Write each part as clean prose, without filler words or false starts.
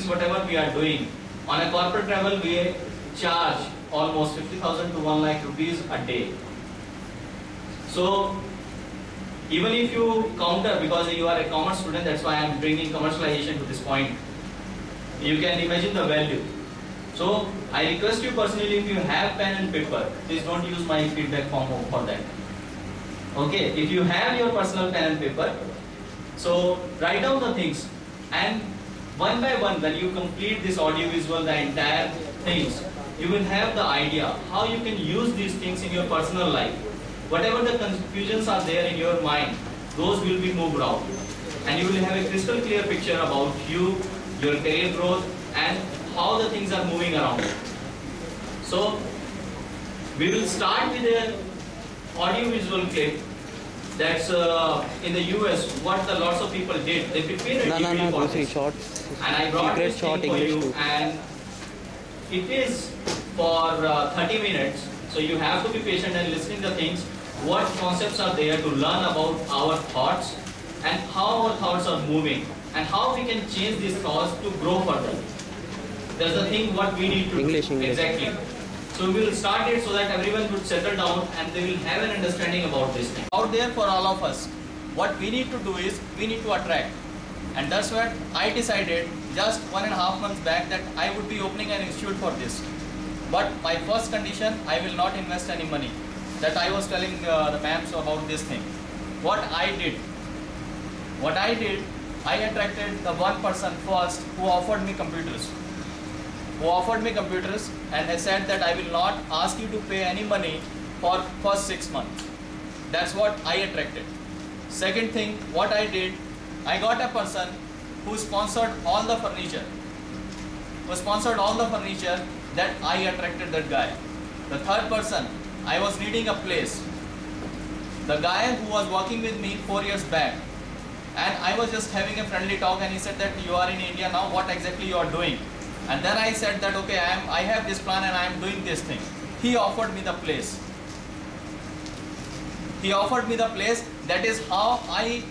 whatever we are doing. On a corporate level, we charge almost 50,000 to 1 lakh rupees a day. So even if you counter, because you are a commerce student, that's why I am bringing commercialization to this point. You can imagine the value. So I request you personally, if you have pen and paper, please don't use my feedback form for that. Okay, if you have your personal pen and paper, so write down the things, and one by one, when you complete this audio visual, the entire things, you will have the idea how you can use these things in your personal life. Whatever the confusions are there in your mind, those will be moved out, and you will have a crystal clear picture about you, your career growth, and how the things are moving around. So we will start with an audio visual clip. That's in the US, what the lots of people did. They prepared a DVD for this. Shots. And I brought this thing for you, and it is for 30 minutes. So you have to be patient and listening to things, what concepts are there to learn about our thoughts and how our thoughts are moving and how we can change these thoughts to grow further. That's the thing what we need to do. Exactly. So we will start it so that everyone would settle down and they will have an understanding about this thing. Out there for all of us, what we need to do is we need to attract. And that's what I decided just 1.5 months back, that I would be opening an institute for this. But my first condition, I will not invest any money. That I was telling the ma'ams about this thing. What I did, I attracted the one person first who offered me computers. And I said that I will not ask you to pay any money for first 6 months. That's what I attracted. Second thing, what I did, I got a person who sponsored all the furniture. That I attracted that guy. The third person, I was needing a place. The guy who was working with me 4 years back, and I was just having a friendly talk, and he said that you are in India now, what exactly you are doing? And then I said that okay, I have this plan and I am doing this thing. He offered me the place. That is how I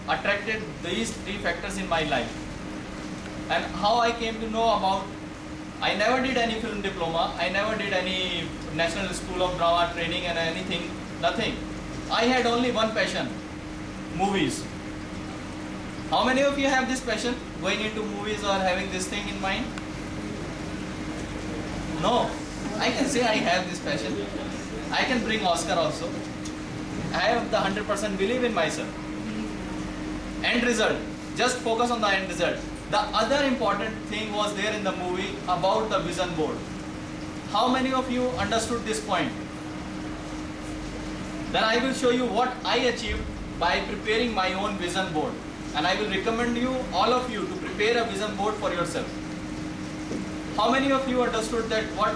attracted these 3 factors in my life. And how I came to know about, I never did any film diploma, I never did any National School of Drama training and anything, nothing. I had only one passion, movies. How many of you have this passion, going into movies or having this thing in mind? No, I can say I have this passion. I can bring Oscar also. I have the 100% belief in myself. End result, just focus on the end result. The other important thing was there in the movie about the vision board. How many of you understood this point? Then I will show you what I achieved by preparing my own vision board. And I will recommend you, all of you, to prepare a vision board for yourself. How many of you understood that what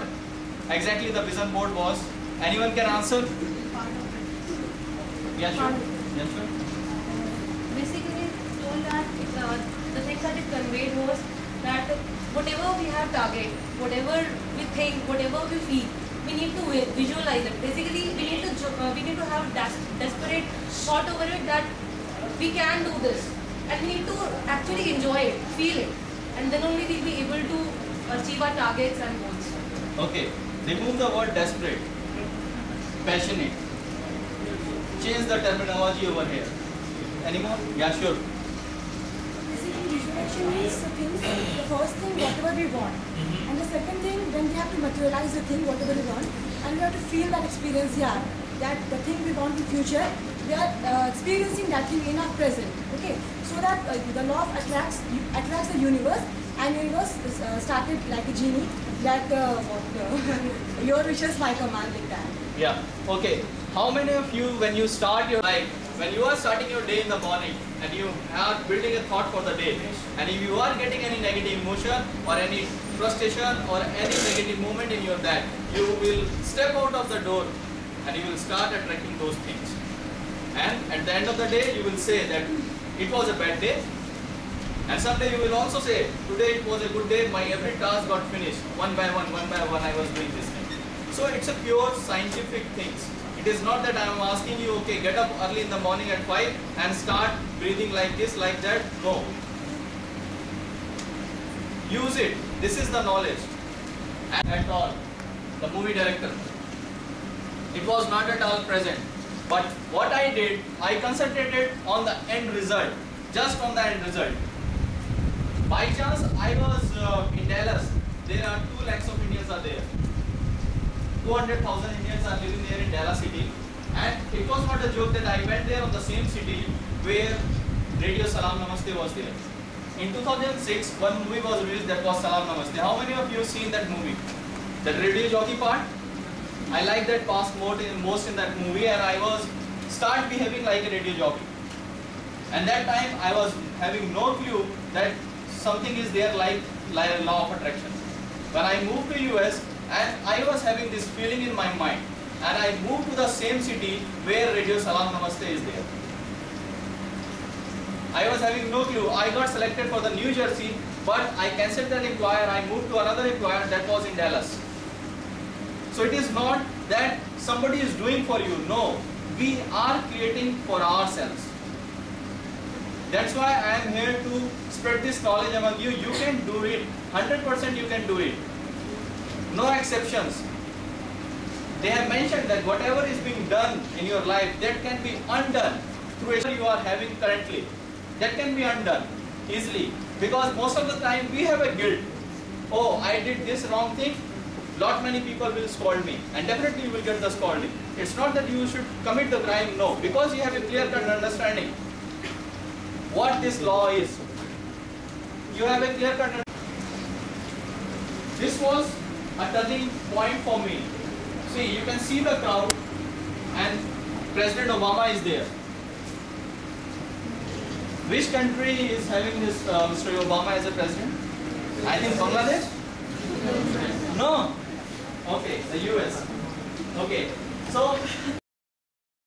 exactly the vision board was? Anyone can answer? Yeah, sure. Basically, it told that the thing that it conveyed was that whatever we have target, whatever we think, whatever we feel, we need to visualize it. Basically, we need to have desperate thought over it that we can do this, and we need to actually enjoy it, feel it, and then only we'll be able to achieve our targets and goals. Okay, remove the word desperate, passionate. Change the terminology over here. Any more? Yeah, sure. Basically, visualization means the first thing, whatever we want. And the second thing, then we have to materialize the thing, whatever we want. And we have to feel that experience, that the thing we want in future, we are experiencing that thing in our present. Okay, so that the law of attracts the universe, and universe started like a genie, that your wishes my command, like that. Yeah, okay. How many of you, when you start your life, when you are starting your day in the morning and you are building a thought for the day, and if you are getting any negative emotion or any frustration or any negative moment in your that, you will step out of the door and you will start attracting those things. And at the end of the day, you will say that it was a bad day. And someday you will also say, today it was a good day, my every task got finished. One by one I was doing this thing. So it's a pure scientific things. It is not that I am asking you, okay, get up early in the morning at 5 and start breathing like this, like that. No. use it. This is the knowledge. And at all, the movie director, it was not at all present. But what I did, I concentrated on the end result, just on the end result. By chance, I was in Dallas. There are 2 lakhs of Indians are there. 200,000 Indians are living there in Dallas city. And it was not a joke that I went there on the same city where Radio Salam Namaste was there. In 2006, one movie was released that was Salam Namaste. How many of you have seen that movie? That radio jockey part? I like that part most in that movie, and I was start behaving like a radio jockey. And that time I was having no clue that something is there like law of attraction. When I moved to US, and I was having this feeling in my mind, and I moved to the same city where Radio Salam Namaste is there. I was having no clue. I got selected for the New Jersey, but I cancelled that employer. I moved to another employer that was in Dallas. So it is not that somebody is doing for you. No, we are creating for ourselves. That's why I am here to spread this knowledge among you. You can do it. 100% you can do it. No exceptions. They have mentioned that whatever is being done in your life, that can be undone through a you are having currently. That can be undone easily. Because most of the time we have a guilt. Oh, I did this wrong thing. Lot many people will scold me, and definitely you will get the scolding. It's not that you should commit the crime, no, because you have a clear-cut understanding what this law is. You have a clear-cut understanding. This was a turning point for me. See, you can see the crowd, and President Obama is there. Which country is having this Mr. Obama as a president? I think Bangladesh? No. Okay, the US. Okay, so